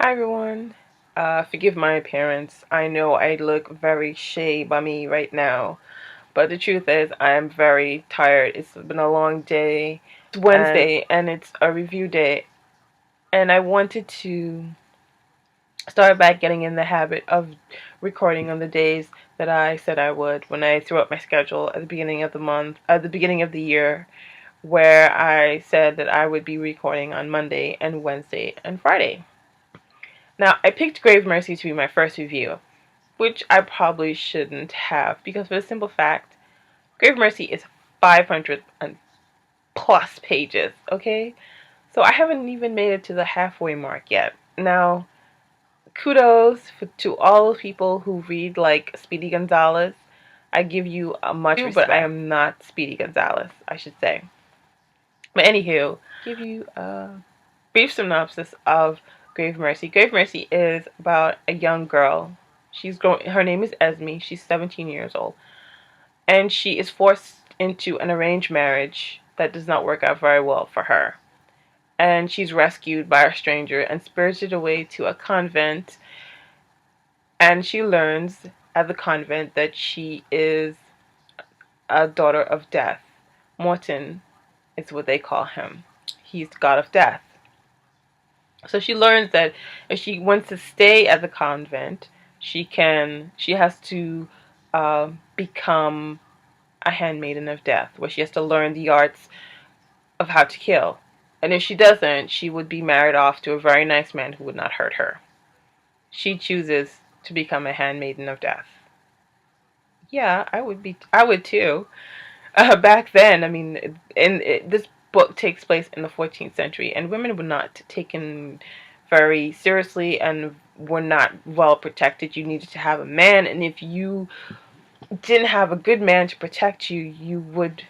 Hi everyone. Forgive my appearance. I know I look very shea bummy right now, but the truth is I am very tired. It's been a long day. It's Wednesday and it's a review day, and I wanted to start back getting in the habit of recording on the days that I said I would when I threw up my schedule at the beginning of the month, at the beginning of the year, where I said that I would be recording on Monday and Wednesday and Friday. Now, I picked Grave Mercy to be my first review, which I probably shouldn't have, because for the simple fact, Grave Mercy is 500 and plus pages, okay? So I haven't even made it to the halfway mark yet. Now, kudos to all people who read like Speedy Gonzalez. I give you a much respect, but I am not Speedy Gonzalez, I should say. But anywho, give you a brief synopsis of Grave Mercy. Grave Mercy is about a young girl. Her name is Esme. She's 17 years old. And she is forced into an arranged marriage that does not work out very well for her. And she's rescued by a stranger and spirited away to a convent. And she learns at the convent that she is a daughter of death. Morton is what they call him. He's the god of death. So she learns that if she wants to stay at the convent, she has to become a handmaiden of death, where she has to learn the arts of how to kill. And if she doesn't, she would be married off to a very nice man who would not hurt her. She chooses to become a handmaiden of death. Yeah, I would too. Back then, I mean, this book takes place in the 14th century, and women were not taken very seriously and were not well protected. You needed to have a man, and if you didn't have a good man to protect you, you would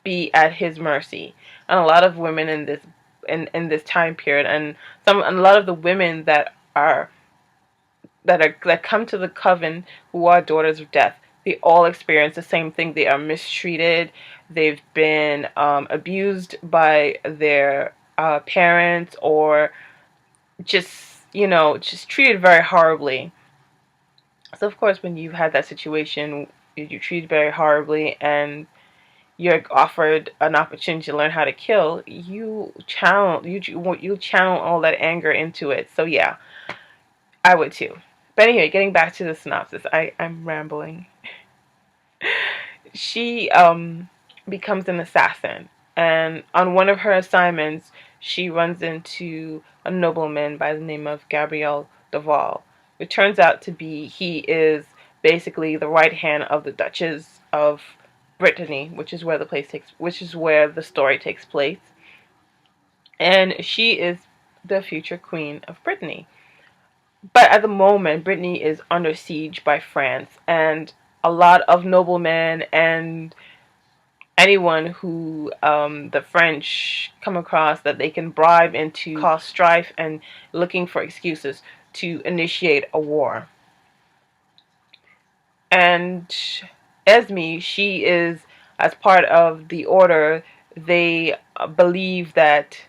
be at his mercy. And a lot of women in this time period, and a lot of the women that come to the coven who are daughters of death, they all experience the same thing. They are mistreated. They've been abused by their parents, or just treated very horribly. So of course, when you've had that situation, you're treated very horribly, and you're offered an opportunity to learn how to kill, you channel all that anger into it. So yeah, I would too. But anyway, getting back to the synopsis, I'm rambling. She becomes an assassin, and on one of her assignments, she runs into a nobleman by the name of Gabriel Duval. It turns out to be he is basically the right hand of the Duchess of Brittany, which is where the story takes place, and she is the future queen of Brittany. But at the moment, Brittany is under siege by France, and a lot of noblemen and anyone who the French come across that they can bribe into cause strife and looking for excuses to initiate a war. And Esme, she is, as part of the order, they believe that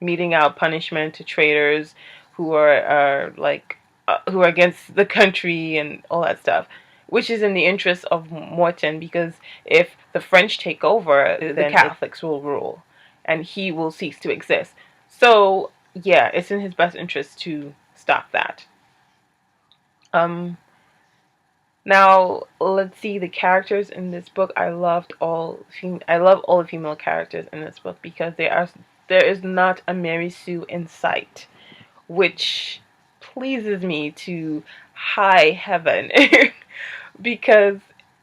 meting out punishment to traitors who are who are against the country and all that stuff, which is in the interest of Morton, because if the French take over, the Catholics will rule, and he will cease to exist. So yeah, it's in his best interest to stop that. Now let's see the characters in this book. I love all the female characters in this book, because there is not a Mary Sue in sight, which pleases me to high heaven. Because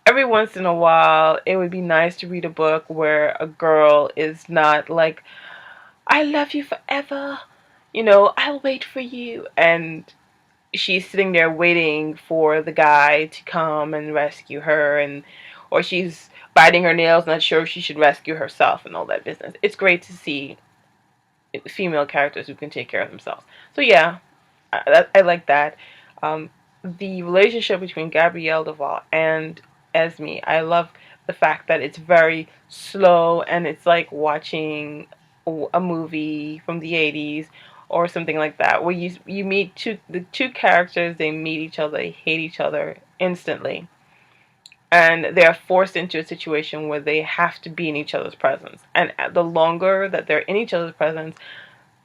every once in a while it would be nice to read a book where a girl is not like, I love you forever, I'll wait for you, and she's sitting there waiting for the guy to come and rescue her, or she's biting her nails, not sure if she should rescue herself and all that business. It's great to see female characters who can take care of themselves. So yeah, I like that. The relationship between Gabrielle Duval and Esme, I love the fact that it's very slow, and it's like watching a movie from the 80s, or something like that, where you meet the two characters, they meet each other, they hate each other instantly, and they are forced into a situation where they have to be in each other's presence. And the longer that they're in each other's presence,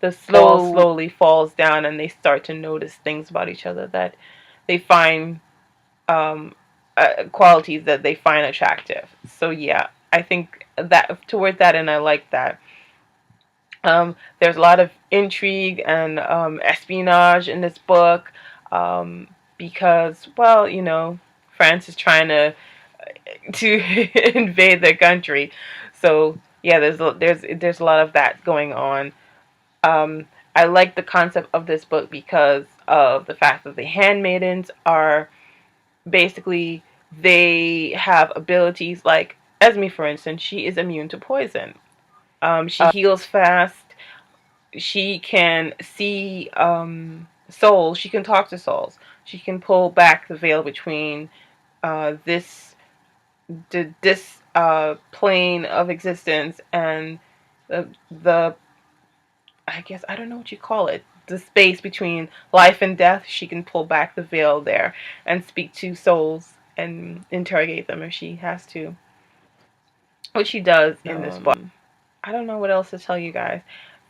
the wall slowly falls down, and they start to notice things about each other that they find um, qualities that they find attractive. So yeah, I think that toward that, and I like that. There's a lot of intrigue and espionage in this book, because, well, France is trying to invade their country. So yeah, there's a lot of that going on. Um, I like the concept of this book because of the fact that the handmaidens are basically, they have abilities like Esme, for instance. She is immune to poison. She heals fast. She can see souls. She can talk to souls. She can pull back the veil between this plane of existence and the I guess, I don't know what you call it, the space between life and death. She can pull back the veil there and speak to souls and interrogate them if she has to, which she does in this book. I don't know what else to tell you guys.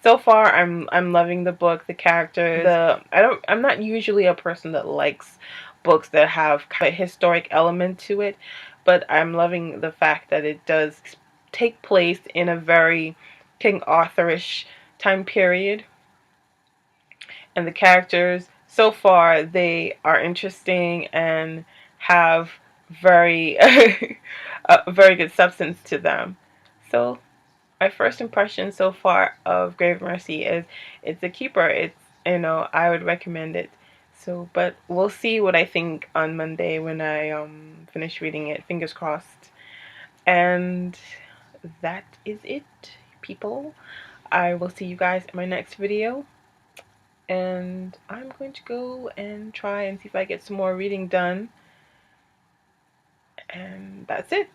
So far, I'm loving the book, the characters. I'm not usually a person that likes books that have kind of a historic element to it, but I'm loving the fact that it does take place in a very King Arthurish time period. And the characters, so far, they are interesting and have very very good substance to them. So my first impression so far of Grave Mercy is it's a keeper. It's, I would recommend it. So, but we'll see what I think on Monday when I finish reading it. Fingers crossed. And that is it, people. I will see you guys in my next video. And I'm going to go and try and see if I get some more reading done. And that's it.